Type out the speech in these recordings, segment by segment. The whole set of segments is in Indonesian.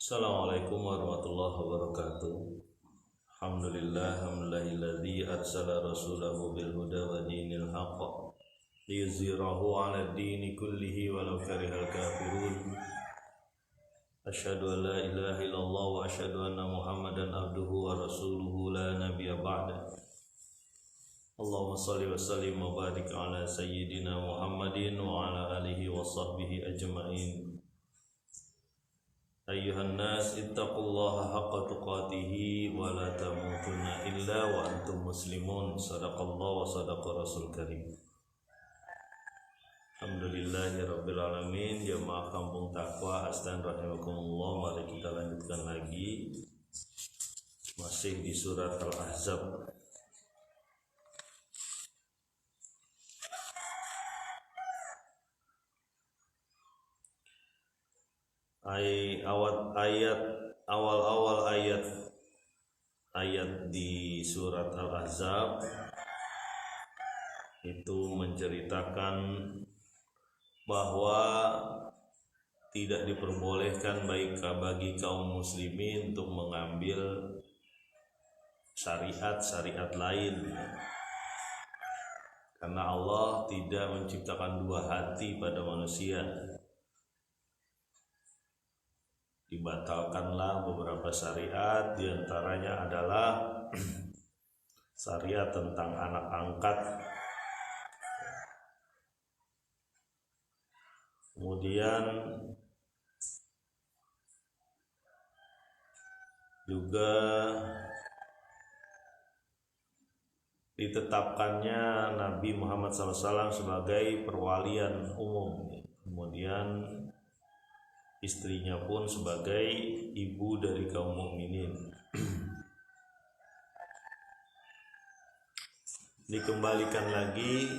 Assalamualaikum warahmatullahi wabarakatuh. Alhamdulillahilladzi arsala rasulahu bil huda wa dinil haqq liyuzhirahu 'ala ad-dini kullihi walau karihal kafirun. Asyhadu an la ilaha illallah wa asyhadu anna Muhammadan abduhu wa rasuluhu la nabiyya ba'da. Allahumma shalli wa sallim wa barik ala sayyidina Muhammadin wa ala alihi wa sahbihi ajma'in. Ayyuhan nas ittaqullaha haqqa tuqatih wa la tamutunna illa wa antum muslimun. Shadaqallahu wa shadaqa rasul karim. Alhamdulillahirabbil alamin. Jamaah Kampung Takwa Astan rahimakumullah, mari kita lanjutkan lagi masih di surat Al-Ahzab. Awal-awal ayat di surat Al-Ahzab itu menceritakan bahwa tidak diperbolehkan bagi kaum muslimin untuk mengambil syariat lain, karena Allah tidak menciptakan dua hati pada manusia. Dibatalkanlah beberapa syariat, diantaranya adalah syariat tentang anak angkat, kemudian juga ditetapkannya Nabi Muhammad SAW sebagai perwalian umum, kemudian istrinya pun sebagai ibu dari kaum mukminin. Dikembalikan lagi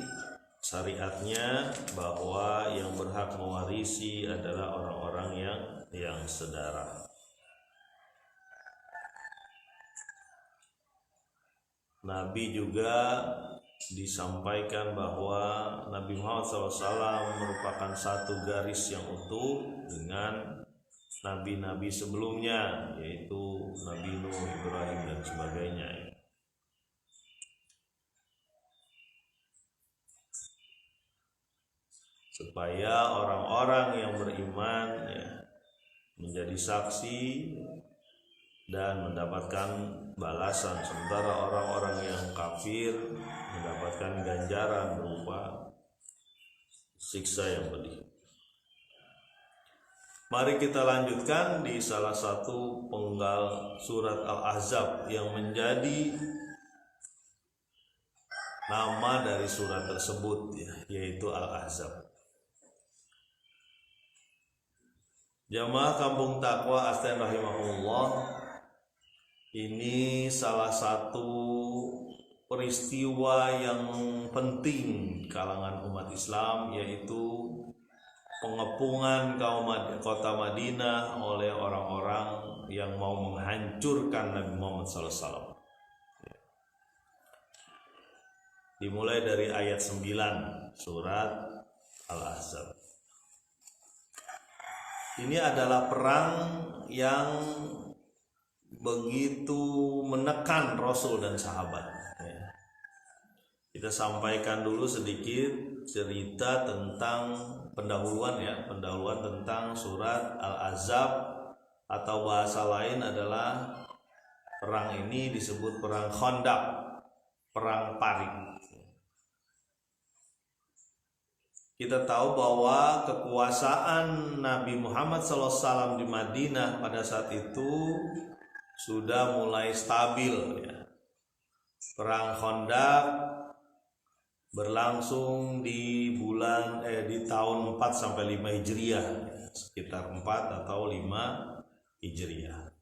syariatnya bahwa yang berhak mewarisi adalah orang-orang yang sedara. Nabi juga disampaikan bahwa Nabi Muhammad SAW merupakan satu garis yang utuh dengan nabi-nabi sebelumnya, yaitu Nabi Nuh, Ibrahim dan sebagainya. Supaya orang-orang yang beriman menjadi saksi dan mendapatkan balasan, sementara orang-orang yang kafir mendapatkan ganjaran berupa siksa yang pedih. Mari kita lanjutkan di salah satu penggal surat Al-Ahzab yang menjadi nama dari surat tersebut, yaitu Al-Ahzab. Jamaah Kampung Takwa Astan rahimahullah, ini salah satu peristiwa yang penting kalangan umat Islam, yaitu pengepungan kota Madinah oleh orang-orang yang mau menghancurkan Nabi Muhammad SAW. Dimulai dari ayat 9 surat Al-Ahzab. Ini adalah perang yang begitu menekan Rasul dan sahabat. Kita sampaikan dulu sedikit cerita tentang pendahuluan tentang surat Al-Ahzab, atau bahasa lain adalah perang ini disebut perang Khandaq, perang paring. Kita tahu bahwa kekuasaan Nabi Muhammad SAW di Madinah pada saat itu sudah mulai stabil. Perang Khandaq berlangsung di tahun 4 sampai 5 Hijriah, sekitar 4 atau 5 Hijriah.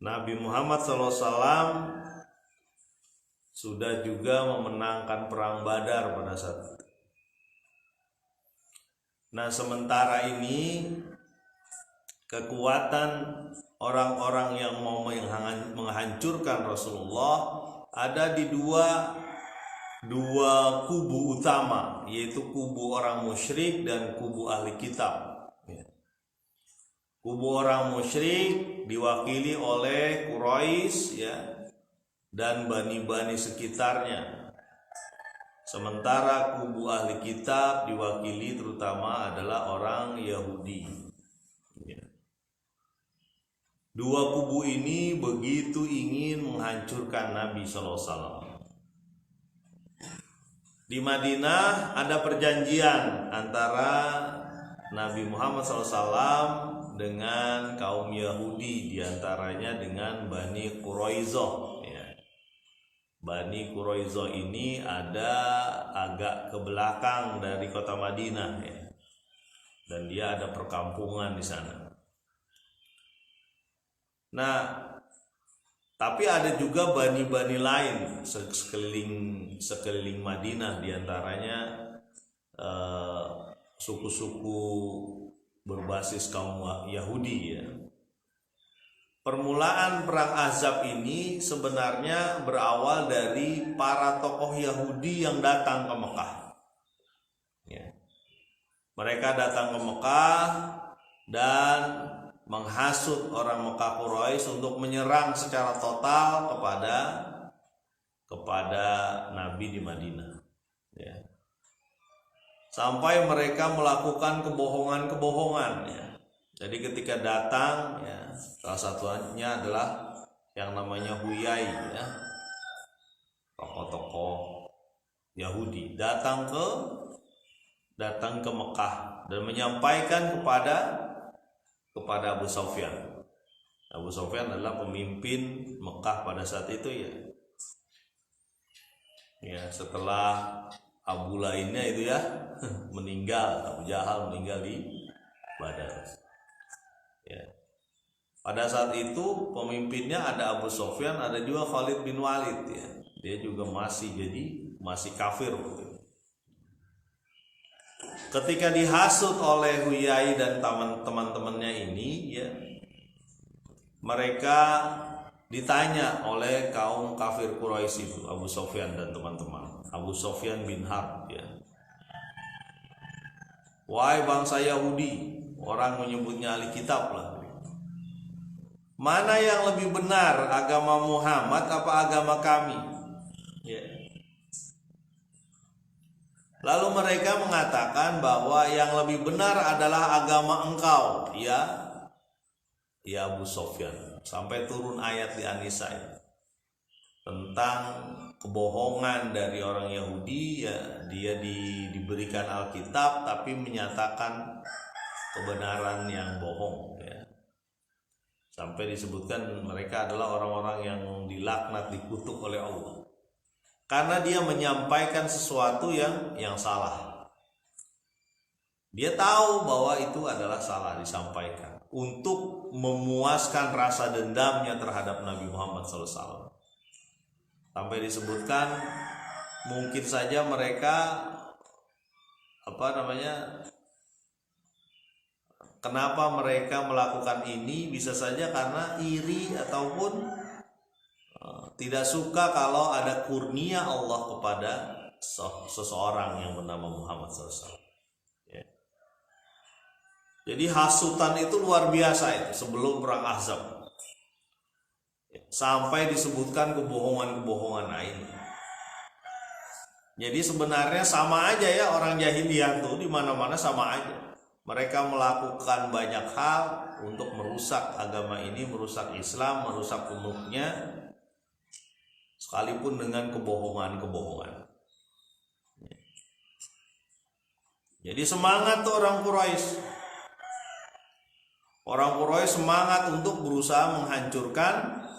Nabi Muhammad SAW sudah juga memenangkan perang Badar pada saat itu. Nah, sementara ini kekuatan orang-orang yang mau menghancurkan Rasulullah ada di dua kubu utama, yaitu kubu orang musyrik dan kubu ahli kitab. Kubu orang musyrik diwakili oleh Quraisy ya dan bani-bani sekitarnya. Sementara kubu ahli kitab diwakili terutama adalah orang Yahudi. Ya. Dua kubu ini begitu ingin menghancurkan Nabi SAW. Di Madinah ada perjanjian antara Nabi Muhammad SAW dengan kaum Yahudi, diantaranya dengan Bani Quraizoh. Ya. Bani Quraizoh ini ada agak ke belakang dari kota Madinah, ya. Dan dia ada perkampungan di sana. Nah, tapi ada juga bani-bani lain sekeliling Madinah, diantaranya suku-suku berbasis kaum Yahudi ya. Permulaan perang Ahzab ini sebenarnya berawal dari para tokoh Yahudi yang datang ke Mekah. Ya. Mereka datang ke Mekah dan menghasut orang Mekah Quraisy untuk menyerang secara total kepada Nabi di Madinah. Ya. Sampai mereka melakukan kebohongan-kebohongan. Ya. Jadi ketika datang, ya, salah satunya adalah yang namanya Huyai, ya, tokoh-tokoh Yahudi datang ke Mekah dan menyampaikan kepada Abu Sufyan. Abu Sufyan adalah pemimpin Mekah pada saat itu ya. Ya, setelah Abu lainnya itu ya meninggal, Abu Jahal meninggal di Badar. Ya. Pada saat itu pemimpinnya ada Abu Sufyan, ada juga Khalid bin Walid ya. Dia juga masih kafir. Ketika dihasut oleh Huyai dan teman-temannya ini ya, mereka ditanya oleh kaum kafir Quraisy itu, Abu Sufyan dan teman-teman, Abu Sufyan bin Harb ya. Wahai bangsa Yahudi, orang menyebutnya ahli kitab lah. Mana yang lebih benar, agama Muhammad apa agama kami? Ya. Lalu mereka mengatakan bahwa yang lebih benar adalah agama engkau, ya Abu Sufyan. Sampai turun ayat di An-Nisa tentang kebohongan dari orang Yahudi, ya, dia diberikan Alkitab tapi menyatakan kebenaran yang bohong, ya. Sampai disebutkan mereka adalah orang-orang yang dilaknat, dikutuk oleh Allah. Karena dia menyampaikan sesuatu yang salah. Dia tahu bahwa itu adalah salah disampaikan untuk memuaskan rasa dendamnya terhadap Nabi Muhammad SAW. Sampai disebutkan mungkin saja mereka kenapa mereka melakukan ini, bisa saja karena iri ataupun tidak suka kalau ada kurnia Allah kepada seseorang yang bernama Muhammad SAW. Ya. Jadi hasutan itu luar biasa itu sebelum perang Ahzab. Ya. Sampai disebutkan kebohongan-kebohongan lain. Jadi sebenarnya sama aja ya, orang jahiliyah tuh di mana-mana sama aja. Mereka melakukan banyak hal untuk merusak agama ini, merusak Islam, merusak umatnya, sekalipun dengan kebohongan-kebohongan. Jadi semangat tuh orang Quraisy. Orang Quraisy semangat untuk berusaha menghancurkan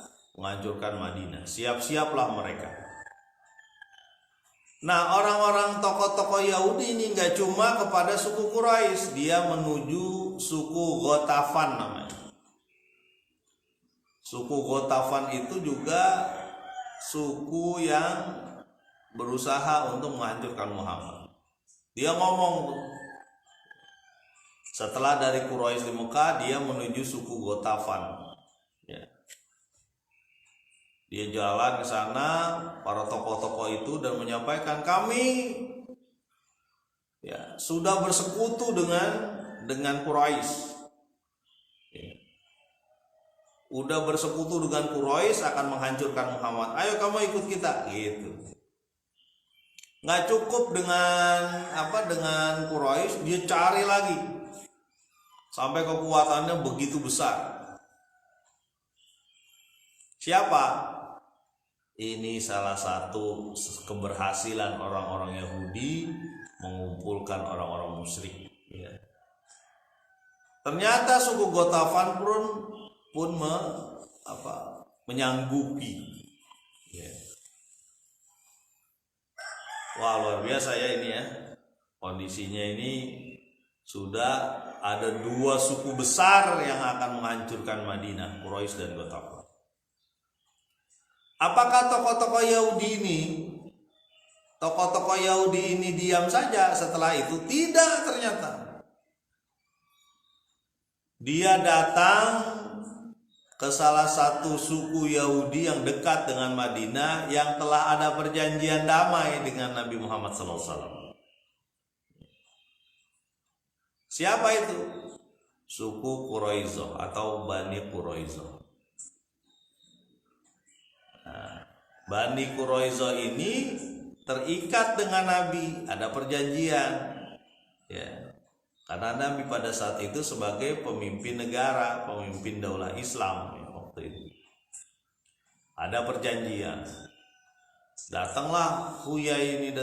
Madinah. Siap-siaplah mereka. Nah, orang-orang tokoh-tokoh Yahudi ini nggak cuma kepada suku Quraisy, dia menuju suku Ghatafan namanya. Suku Ghatafan itu juga suku yang berusaha untuk menghancurkan Muhammad. Dia ngomong tuh, setelah dari Quraisy di Mekah, dia menuju suku Ghatafan. Ya. Dia jalan ke sana, para tokoh-tokoh itu, dan menyampaikan, kami ya sudah bersekutu dengan Quraisy. Ya. udah bersekutu dengan Quraisy akan menghancurkan Muhammad. Ayo kamu ikut kita, gitu. Nggak cukup dengan Quraisy, dia cari lagi sampai kekuatannya begitu besar. Siapa? Ini salah satu keberhasilan orang-orang Yahudi mengumpulkan orang-orang musyrik. Ya. Ternyata suku Gotafan pun menyanggupi. Ya. Wah, luar biasa ya ini ya. Kondisinya ini sudah ada dua suku besar yang akan menghancurkan Madinah, Quraisy dan Gotafan. Apakah tokoh-tokoh Yahudi ini diam saja setelah itu? Tidak, ternyata. Dia datang ke salah satu suku Yahudi yang dekat dengan Madinah yang telah ada perjanjian damai dengan Nabi Muhammad SAW. Siapa itu? Suku Quraisyah atau Bani Quraisyah. Bani Quraisyah ini terikat dengan Nabi, ada perjanjian, ya. Karena Nabi pada saat itu sebagai pemimpin negara, pemimpin daulah Islam ya, waktu itu. Ada perjanjian. Datanglah Huya ini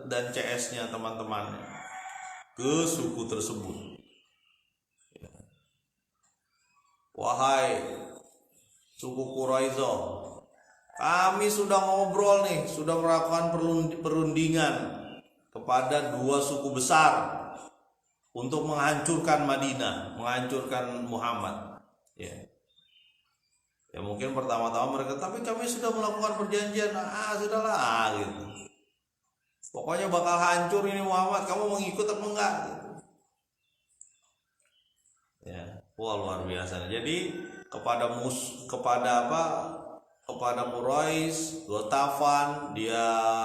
dan CS-nya teman-temannya ke suku tersebut. Ya. Wahai suku Quraisyah, kami sudah ngobrol nih, sudah melakukan perundingan kepada dua suku besar untuk menghancurkan Madinah, menghancurkan Muhammad. Ya mungkin pertama-tama mereka, tapi kami sudah melakukan perjanjian. Sudahlah gitu. Pokoknya bakal hancur ini Muhammad, kamu mau ngikut apa enggak? Gitu. Ya, wah luar biasa. Jadi kepada Quraisy, Gotafan, dia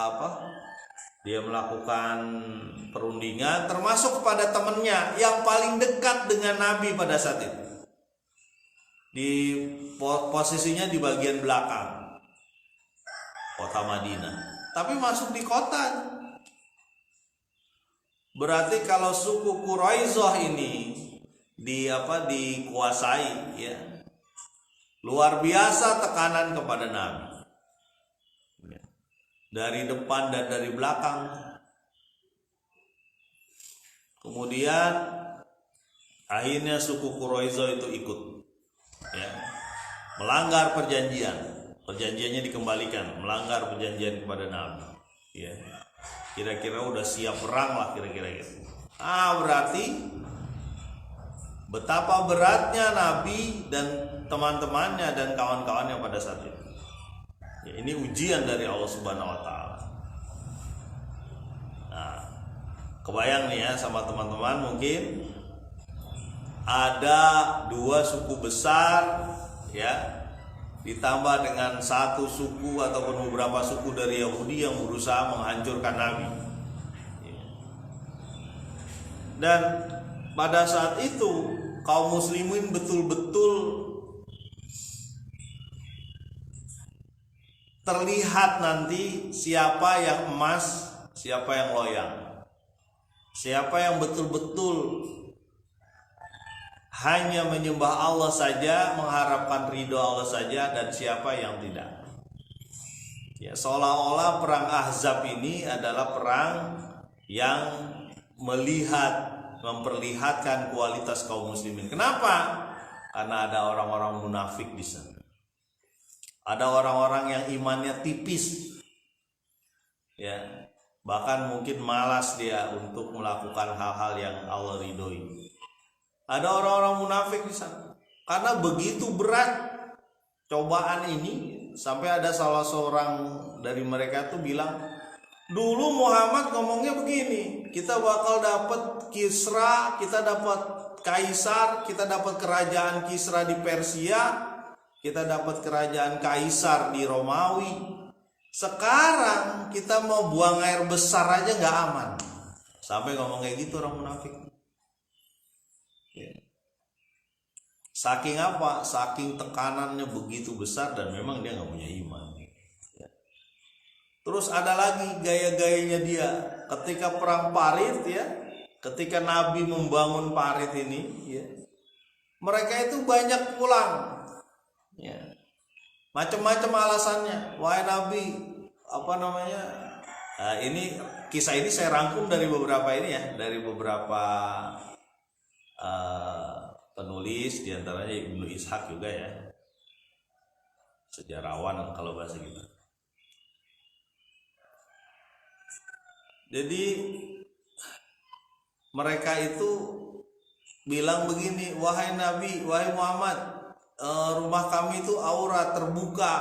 melakukan perundingan, termasuk kepada temannya yang paling dekat dengan Nabi pada saat itu. Di posisinya di bagian belakang kota Madinah, tapi masuk di kota. Berarti kalau suku Quraisyah ini dikuasai, ya. Luar biasa tekanan kepada Nabi dari depan dan dari belakang. Kemudian akhirnya suku Quraisyah itu ikut, ya, melanggar perjanjiannya dikembalikan, melanggar perjanjian kepada Nabi, ya. Kira-kira udah siap perang lah kira-kira gitu. Berarti betapa beratnya Nabi dan teman-temannya dan kawan-kawannya pada saat itu. Ya, ini ujian dari Allah Subhanahu wa taala. Nah, kebayang nih ya sama teman-teman, mungkin ada dua suku besar, ya, ditambah dengan satu suku ataupun beberapa suku dari Yahudi yang berusaha menghancurkan Nabi. Ya. Dan pada saat itu kaum muslimin betul-betul terlihat nanti siapa yang emas, siapa yang loyang, siapa yang betul-betul hanya menyembah Allah saja, mengharapkan ridho Allah saja, dan siapa yang tidak. Ya, seolah-olah perang Ahzab ini adalah perang yang memperlihatkan kualitas kaum muslimin. Kenapa? Karena ada orang-orang munafik di sana. Ada orang-orang yang imannya tipis, ya, bahkan mungkin malas dia untuk melakukan hal-hal yang Allah ridhoi. Ada orang-orang munafik di sana. Karena begitu berat cobaan ini, sampai ada salah seorang dari mereka tuh bilang, dulu Muhammad ngomongnya begini, kita bakal dapat Kisra, kita dapat Kaisar, kita dapat kerajaan Kisra di Persia, kita dapat kerajaan Kaisar di Romawi. Sekarang kita mau buang air besar aja gak aman. Sampai ngomong kayak gitu orang munafik. Saking apa? Saking tekanannya begitu besar dan memang dia nggak punya iman. Terus ada lagi gaya-gayanya dia ketika perang Parit ya, ketika Nabi membangun Parit ini ya, mereka itu banyak pulang ya. Macam-macam alasannya. Wahai Nabi, apa namanya? Nah, ini kisah ini saya rangkum dari beberapa ini ya, dari beberapa penulis, diantaranya Ibnu Ishaq juga ya, sejarawan kalau bahasa kita. Jadi mereka itu bilang begini, wahai Nabi, wahai Muhammad, rumah kami itu aurat, terbuka,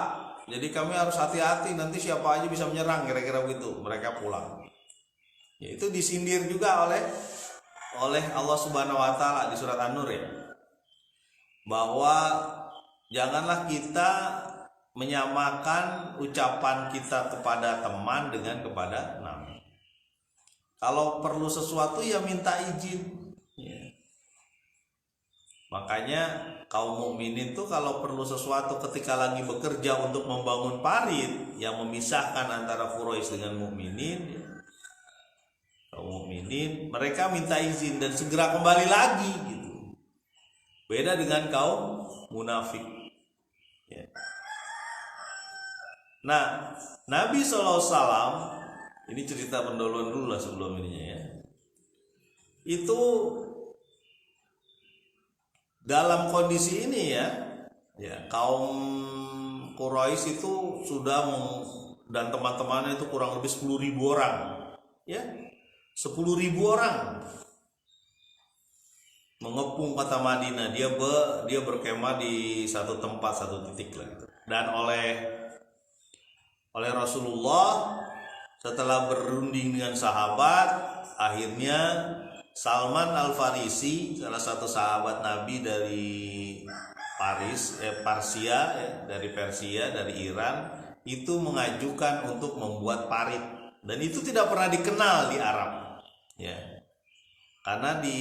jadi kami harus hati-hati, nanti siapa aja bisa menyerang, kira-kira begitu. Mereka pulang. Ya, itu disindir juga oleh Allah Subhanahu wa taala di surat An-Nur ya, bahwa janganlah kita menyamakan ucapan kita kepada teman dengan kepada Nabi. Kalau perlu sesuatu ya minta izin ya. Makanya kaum mukminin tuh kalau perlu sesuatu ketika lagi bekerja untuk membangun parit yang memisahkan antara Quraisy dengan mukminin ya, kaum mukminin mereka minta izin dan segera kembali lagi gitu. Beda dengan kaum munafik ya. Nah, Nabi SAW, ini cerita pendahuluan dulu lah sebelum ininya ya, itu dalam kondisi ini ya kaum Quraisy itu sudah dan teman-temannya itu kurang lebih 10.000 orang ya, 10.000 orang mengepung kota Madinah. Dia berkemah di satu tempat, satu titik lah gitu. Dan oleh Rasulullah setelah berunding dengan sahabat, akhirnya Salman Al-Farisi, salah satu sahabat Nabi dari Persia, dari Persia, dari Iran, itu mengajukan untuk membuat parit, dan itu tidak pernah dikenal di Arab, ya. Karena di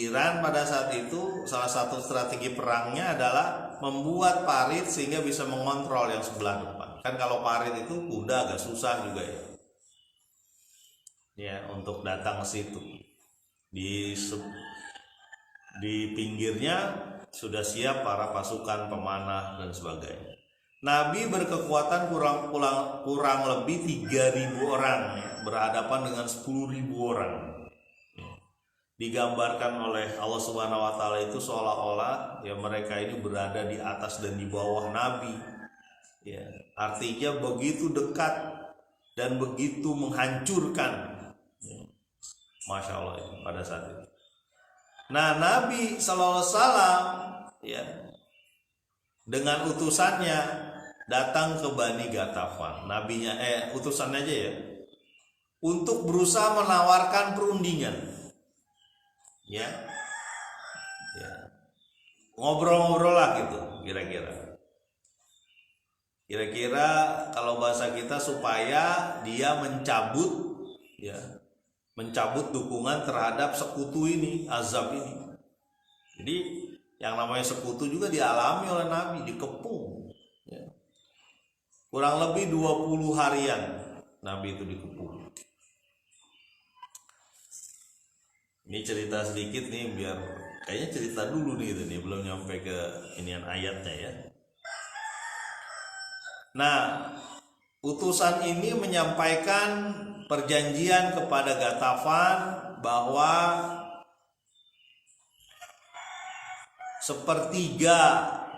Iran pada saat itu salah satu strategi perangnya adalah membuat parit sehingga bisa mengontrol yang sebelah depan. Kan kalau parit itu kuda agak susah juga ya. Ya, untuk datang ke situ. Di pinggirnya sudah siap para pasukan pemanah dan sebagainya. Nabi berkekuatan kurang lebih 3.000 orang ya, berhadapan dengan 10.000 orang. Digambarkan oleh Allah Subhanahu wa taala itu seolah-olah ya mereka ini berada di atas dan di bawah Nabi. Ya, artinya begitu dekat dan begitu menghancurkan. Ya, Masya Allah ya, pada saat itu. Nah, Nabi Sallallahu Alaihi Wasallam ya dengan utusannya datang ke Bani Ghatafan. Nabinya utusannya aja ya, untuk berusaha menawarkan perundingan. Ya, ngobrol-ngobrol lah gitu, kira-kira kalau bahasa kita supaya dia mencabut dukungan terhadap sekutu ini, azab ini. Jadi yang namanya sekutu juga dialami oleh Nabi, dikepung ya. Kurang lebih 20 harian Nabi itu dikepung. Ini cerita sedikit nih, biar kayaknya cerita dulu nih gitu nih, belum nyampe ke inian ayatnya ya. Nah, utusan ini menyampaikan perjanjian kepada Ghatafan bahwa sepertiga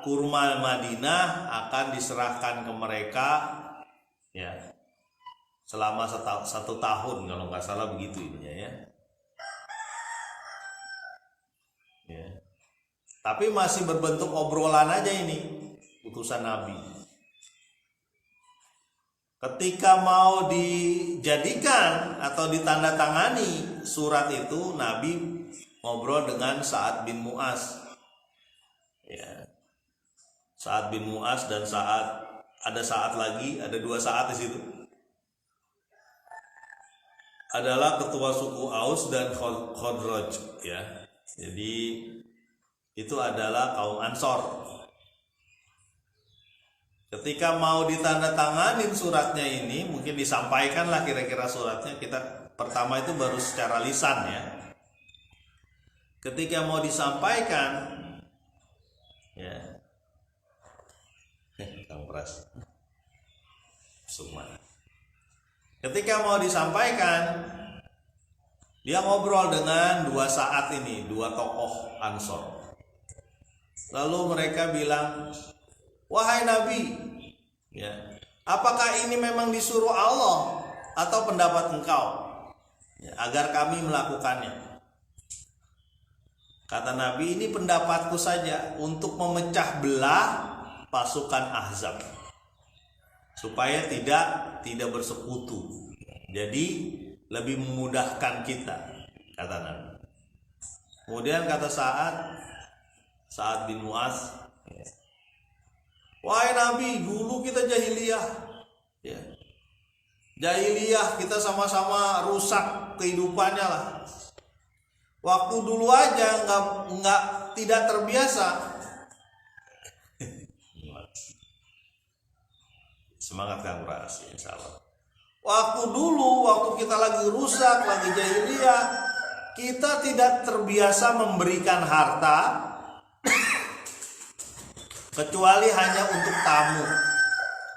kurma Madinah akan diserahkan ke mereka ya selama 1 tahun kalau nggak salah begitu ininya ya. Tapi masih berbentuk obrolan aja ini utusan Nabi. Ketika mau dijadikan atau ditandatangani surat itu, Nabi ngobrol dengan Sa'ad bin Mu'az. Ya. Sa'ad bin Mu'az dan ada Sa'ad lagi, ada 2 Sa'ad di situ. Adalah ketua suku Aus dan Khadraj ya. Jadi itu adalah kaum Ansor. Ketika mau ditandatanganin suratnya ini, mungkin disampaikanlah kira-kira suratnya. Kita pertama itu baru secara lisan ya. Ketika mau disampaikan, ya, Kang Pras, Sukma. Ketika mau disampaikan, dia ngobrol dengan dua tokoh Ansor. Lalu mereka bilang, wahai Nabi, ya, apakah ini memang disuruh Allah atau pendapat engkau, ya, agar kami melakukannya? Kata Nabi, ini pendapatku saja untuk memecah belah pasukan Ahzab supaya tidak bersekutu. Jadi lebih memudahkan kita, kata Nabi. Kemudian kata Sa'ad bin Mu'adz, wahai Nabi, dulu kita jahiliyah, ya. Jahiliyah kita sama-sama rusak kehidupannya lah. Waktu dulu aja nggak tidak terbiasa. Semangat Kang Pras, insyaallah. Waktu kita lagi rusak, lagi jahiliyah, kita tidak terbiasa memberikan harta kecuali hanya untuk tamu,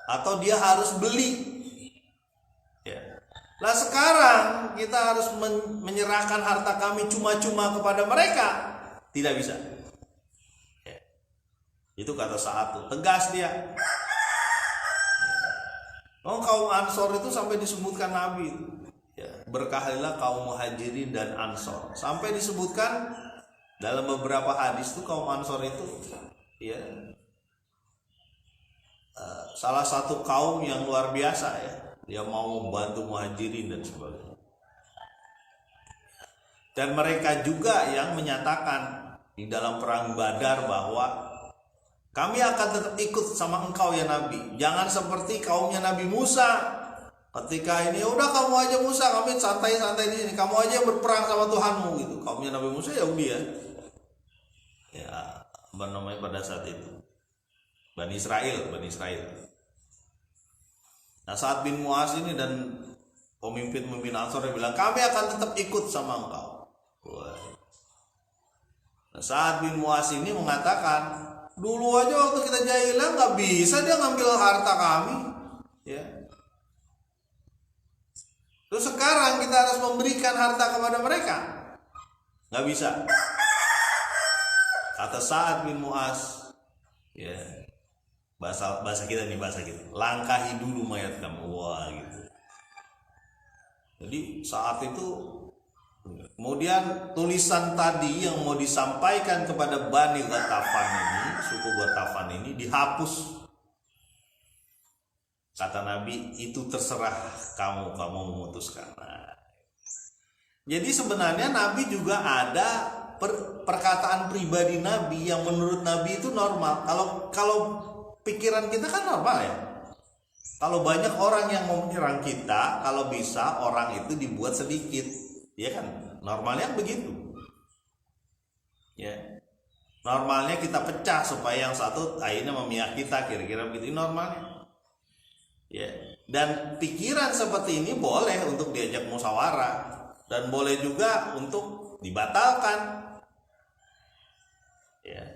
atau dia harus beli. Ya. Nah sekarang kita harus menyerahkan harta kami cuma-cuma kepada mereka, tidak bisa. Ya. Itu kata Sa'ad, tegas dia. Oh, kaum Ansor itu sampai disebutkan Nabi, ya, berkahlah kaum Muhajirin dan Ansor. Sampai disebutkan dalam beberapa hadis itu kaum Ansor itu, ya, salah satu kaum yang luar biasa ya, dia mau membantu Muhajirin dan sebagainya. Dan mereka juga yang menyatakan di dalam perang Badar bahwa kami akan tetap ikut sama engkau ya Nabi. Jangan seperti kaumnya Nabi Musa. Ketika ini udah kamu aja Musa, kami santai-santai di sini. Kamu aja yang berperang sama Tuhanmu gitu. Kaumnya Nabi Musa Yahudi ya. Ya, apa namanya pada saat itu? Bani Israel. Nah, Sa'ad bin Mu'adz ini dan pemimpin Ansor bilang, kami akan tetap ikut sama engkau. Nah, Sa'ad bin Mu'adz ini mengatakan, dulu aja waktu kita jahiliyah nggak bisa dia ngambil harta kami, ya. Terus sekarang kita harus memberikan harta kepada mereka, nggak bisa. Kata Sa'ad bin Mu'adz, ya, bahasa kita, langkahi dulu mayat kamu, wah gitu. Jadi saat itu, kemudian tulisan tadi yang mau disampaikan kepada Bani Ghatafan ini, suku Ghatafan ini dihapus. Kata Nabi, itu terserah kamu memutuskan. Nah, jadi sebenarnya Nabi juga ada perkataan pribadi Nabi yang menurut Nabi itu normal. Kalau pikiran kita kan normal ya. Kalau banyak orang yang mau menyerang kita, kalau bisa orang itu dibuat sedikit, ya kan? Normalnya begitu. Ya. Normalnya kita pecah supaya yang satu akhirnya memihak kita, kira-kira begitu normalnya. Ya. Dan pikiran seperti ini boleh untuk diajak musyawarah dan boleh juga untuk dibatalkan. Ya.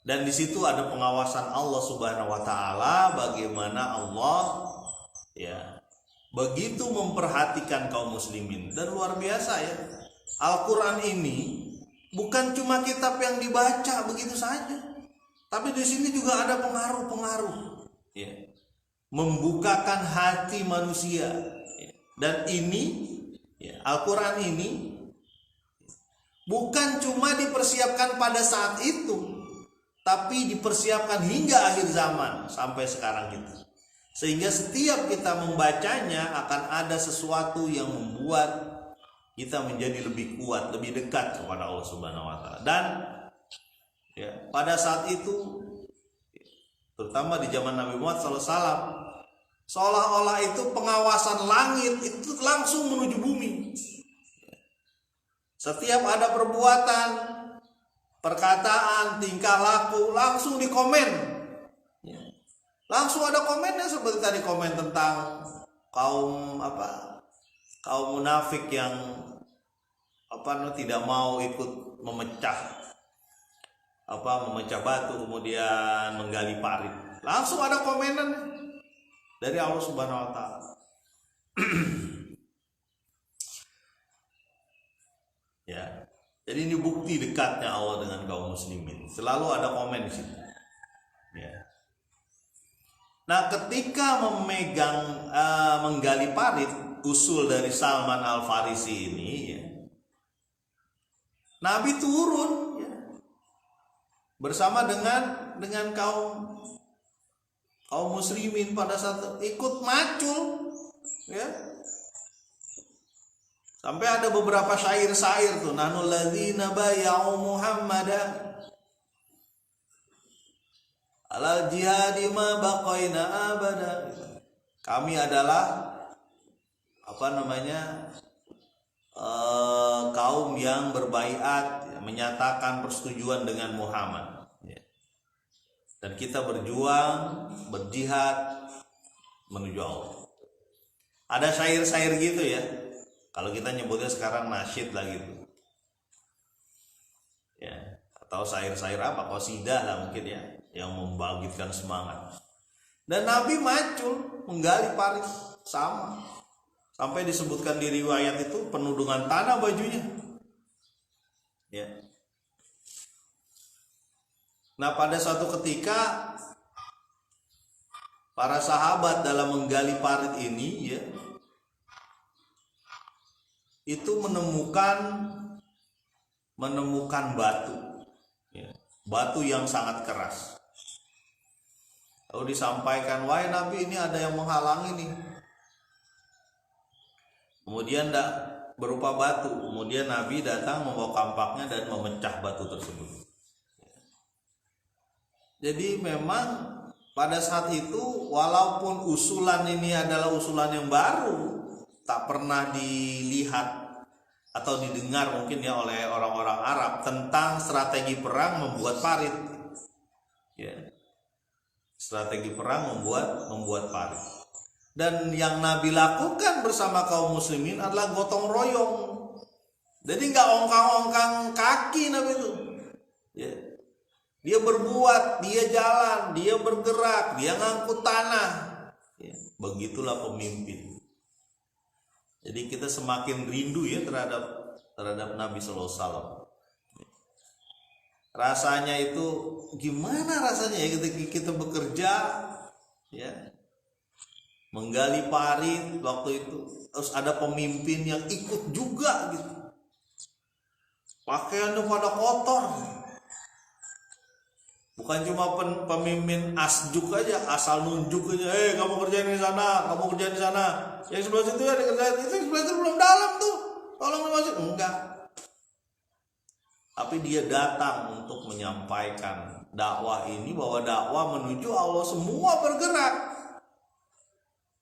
Dan di situ ada pengawasan Allah Subhanahu wa taala, bagaimana Allah, ya, begitu memperhatikan kaum muslimin. Dan luar biasa ya, Al-Quran ini bukan cuma kitab yang dibaca begitu saja, tapi di sini juga ada pengaruh-pengaruh, ya, membukakan hati manusia. Dan ini, ya, Al-Quran ini bukan cuma dipersiapkan pada saat itu, tapi dipersiapkan hingga akhir zaman sampai sekarang kita. Sehingga setiap kita membacanya akan ada sesuatu yang membuat kita menjadi lebih kuat, lebih dekat kepada Allah Subhanahu wa taala. Dan ya, pada saat itu, terutama di zaman Nabi Muhammad SAW, seolah-olah itu pengawasan langit itu langsung menuju bumi. Setiap ada perbuatan perkataan, tingkah laku, langsung dikomen. Langsung ada komennya, seperti tadi komen tentang kaum munafik yang tidak mau ikut memecah batu kemudian menggali parit. Langsung ada komenan dari Allah Subhanahu wa taala. Ya. Jadi ini bukti dekatnya Allah dengan kaum muslimin. Selalu ada komen di situ. Ya. Nah, ketika menggali parit, usul dari Salman Al-Farisi ini, ya, Nabi turun, ya, bersama dengan kaum muslimin pada saat ikut macul, ya. Sampai ada beberapa syair-syair tuh, nanul ladzina bay'u Muhammadan alal jihadi ma baqaina abada. Kami adalah kaum yang berbaiat, menyatakan persetujuan dengan Muhammad, dan kita berjuang, berjihad menuju Allah. Ada syair-syair gitu ya. Kalau kita nyebutnya sekarang nasyid lah gitu. Ya, atau syair-syair qasidah lah mungkin ya, yang membangkitkan semangat. Dan Nabi macul menggali parit sama. Sampai disebutkan di riwayat itu penuh dengan tanah bajunya. Ya. Nah, pada suatu ketika para sahabat dalam menggali parit ini, ya, itu menemukan batu, ya, batu yang sangat keras. Lalu disampaikan, wahai Nabi, ini ada yang menghalangi nih. Kemudian berupa batu. Kemudian Nabi datang membawa kampaknya dan memecah batu tersebut. Jadi memang pada saat itu, walaupun usulan ini adalah usulan yang baru, tak pernah dilihat atau didengar mungkin ya oleh orang-orang Arab tentang strategi perang membuat parit. Ya. Strategi perang membuat parit. Dan yang Nabi lakukan bersama kaum muslimin adalah gotong royong. Jadi nggak ongkang-ongkang kaki Nabi itu. Ya. Dia berbuat, dia jalan, dia bergerak, dia ngangkut tanah. Ya. Begitulah pemimpin. Jadi kita semakin rindu ya terhadap Nabi Sallallahu Alaihi Wasallam. Rasanya itu gimana rasanya ya ketika kita bekerja, ya, menggali parit waktu itu, terus ada pemimpin yang ikut juga gitu. Pakaiannya pada kotor. Bukan cuma pemimpin asjuk aja, asal nunjuk aja, kamu kerjain di sana, kamu kerjain di sana. Yang sebelah situ ya dikerjain, itu sebelah itu belum dalam tuh, tolong masuk. Enggak. Tapi dia datang untuk menyampaikan dakwah ini, bahwa dakwah menuju Allah semua bergerak.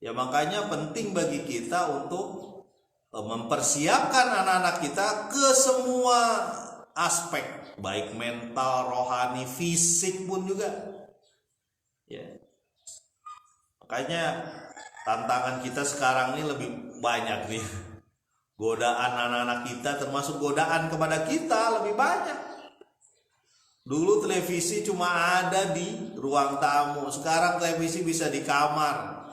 Ya makanya penting bagi kita untuk mempersiapkan anak-anak kita ke semua aspek, baik mental, rohani, fisik pun juga. Ya. Makanya tantangan kita sekarang ini lebih banyak nih. Godaan anak-anak kita, termasuk godaan kepada kita, lebih banyak. Dulu televisi cuma ada di ruang tamu, sekarang televisi bisa di kamar,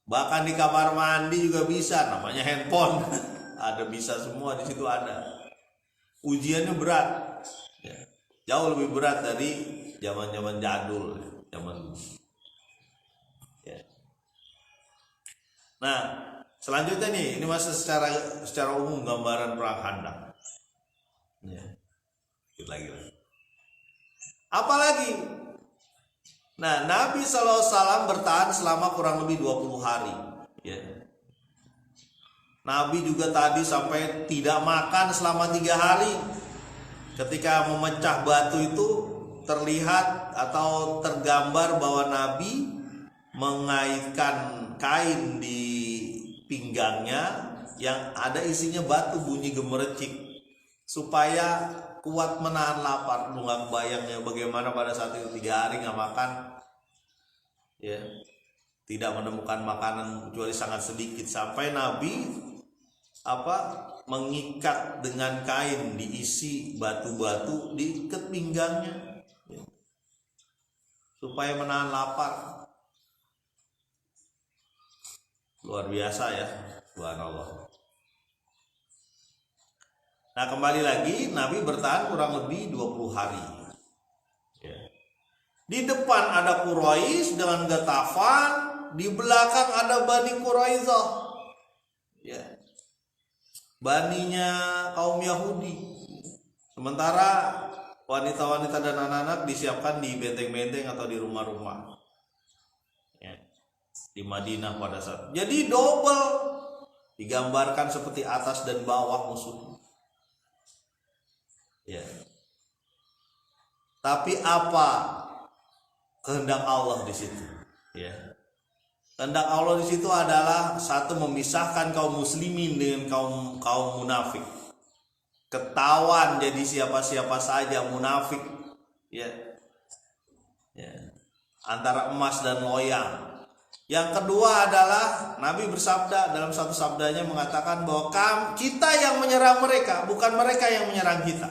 bahkan di kamar mandi juga bisa, namanya handphone. Ada, bisa semua di situ ada. Ujiannya berat, ya, jauh lebih berat dari zaman-zaman jadul, zaman dulu. Ya. Nah, selanjutnya nih, ini masih secara umum gambaran perang Khandaq. Ya, sedikit lagi. Apalagi, nah Nabi SAW bertahan selama kurang lebih 20 hari. Ya. Nabi juga tadi sampai tidak makan selama 3 hari. Ketika memecah batu itu terlihat atau tergambar bahwa Nabi mengaitkan kain di pinggangnya yang ada isinya batu bunyi gemericik, supaya kuat menahan lapar. Lu nggak kebayangnya bagaimana pada saat itu 3 hari nggak makan, ya, tidak menemukan makanan kecuali sangat sedikit, sampai Nabi mengikat dengan kain diisi batu-batu, diikat pinggangnya, ya, supaya menahan lapar. Luar biasa ya, subhanallah. Nah, kembali lagi Nabi bertahan kurang lebih 20 hari. Ya. Di depan ada Quraisy dengan Ghatafan, di belakang ada Bani Quraidah. Ya. Baninya kaum Yahudi. Sementara wanita-wanita dan anak-anak disiapkan di benteng-benteng atau di rumah-rumah. Ya. Di Madinah pada saat. Jadi double, digambarkan seperti atas dan bawah musuh. Ya. Tapi apa kehendak Allah di situ? Ya. Kehendak Allah di situ adalah satu, memisahkan kaum muslimin dengan kaum munafik. Ketahuan jadi siapa-siapa saja munafik, ya. Ya. Antara emas dan loyang. Yang kedua adalah Nabi bersabda, dalam satu sabdanya mengatakan bahwa kita yang menyerang mereka, bukan mereka yang menyerang kita.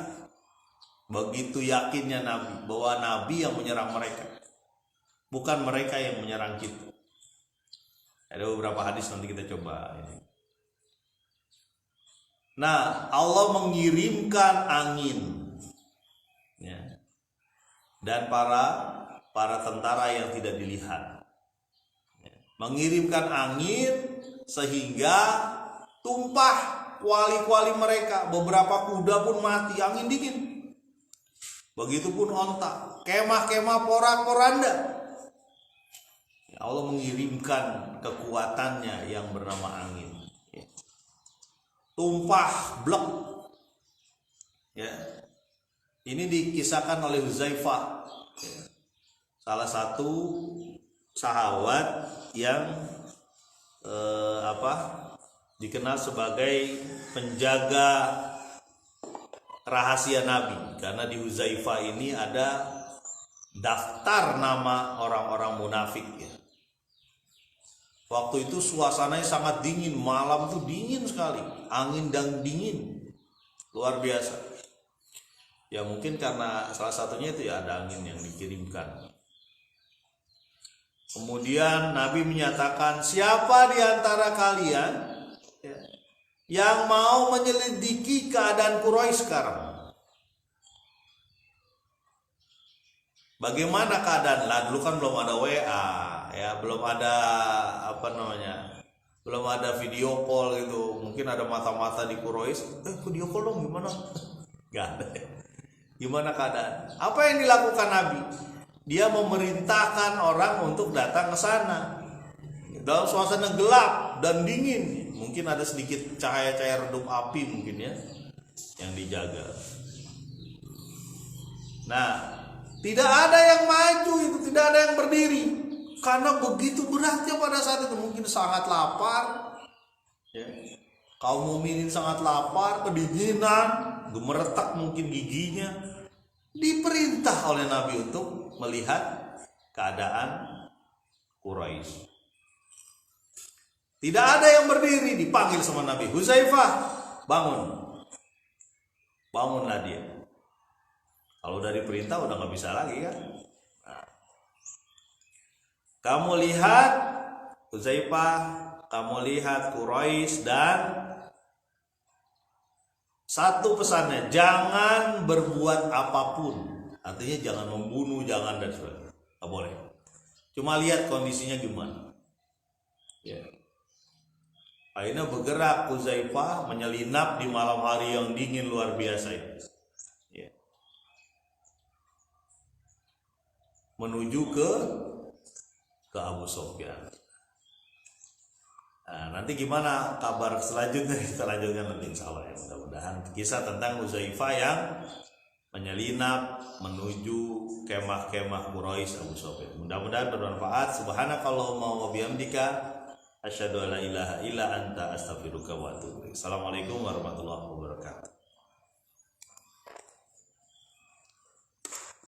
Begitu yakinnya Nabi bahwa Nabi yang menyerang mereka, bukan mereka yang menyerang kita. Ada beberapa hadis nanti kita coba ini. Nah, Allah mengirimkan angin, ya, dan para tentara yang tidak dilihat, ya, mengirimkan angin sehingga tumpah kuali-kuali mereka. Beberapa kuda pun mati, angin dingin. Begitupun onta, kemah-kemah porak-poranda. Ya, Allah mengirimkan kekuatannya yang bernama angin. Ya. Tumpah blek. Ya. Ini dikisahkan oleh Huzaifah, ya, salah satu sahabat yang dikenal sebagai penjaga rahasia Nabi, karena di Huzaifah ini ada daftar nama orang-orang munafik, ya. Waktu itu suasananya sangat dingin, malam tuh dingin sekali, angin dan dingin, luar biasa. Ya mungkin karena salah satunya itu ya ada angin yang dikirimkan. Kemudian Nabi menyatakan, siapa di antara kalian, ya, yang mau menyelidiki keadaan Quraisy sekarang? Bagaimana keadaan? Lah dulu kan belum ada WA, ya, belum ada belum ada video call gitu. Mungkin ada mata-mata di Quraisy, video call dong, gimana? Gak ada. Gimana keadaan? Apa yang dilakukan Nabi? Dia memerintahkan orang untuk datang ke sana dalam suasana gelap dan dingin. Mungkin ada sedikit cahaya-cahaya redup api mungkin, ya, yang dijaga. Nah, tidak ada yang maju itu, tidak ada yang berdiri, karena begitu beratnya pada saat itu. Mungkin sangat lapar, ya. Kaum mukminin sangat lapar, kedinginan, gemeretak mungkin giginya. Diperintah oleh Nabi untuk melihat keadaan Quraisy. Tidak ada yang berdiri, dipanggil sama Nabi. Huzaifah, bangun. Bangunlah dia. Kalau udah diperintah udah gak bisa lagi kan. Nah. Kamu lihat Huzaifah, kamu lihat Quraisy, dan satu pesannya, jangan berbuat apapun. Artinya jangan membunuh, jangan dan sebagainya. Gak boleh. Cuma lihat kondisinya gimana. Ya. Akhirnya bergerak Huzaifah menyelinap di malam hari yang dingin luar biasa itu, ya, menuju ke Abu Sufyan. Nah, nanti gimana kabar selanjutnya kita lanjutkan nanti insyaallah, ya. Mudah-mudahan kisah tentang Huzaifah yang menyelinap menuju kemah-kemah Quraisy Abu Sufyan. Mudah-mudahan bermanfaat. Subhanakallahumma wa bihamdika asyhadu an la ilaha illa anta astaghfiruka wa atubu ilaik. Assalamualaikum warahmatullahi wabarakatuh.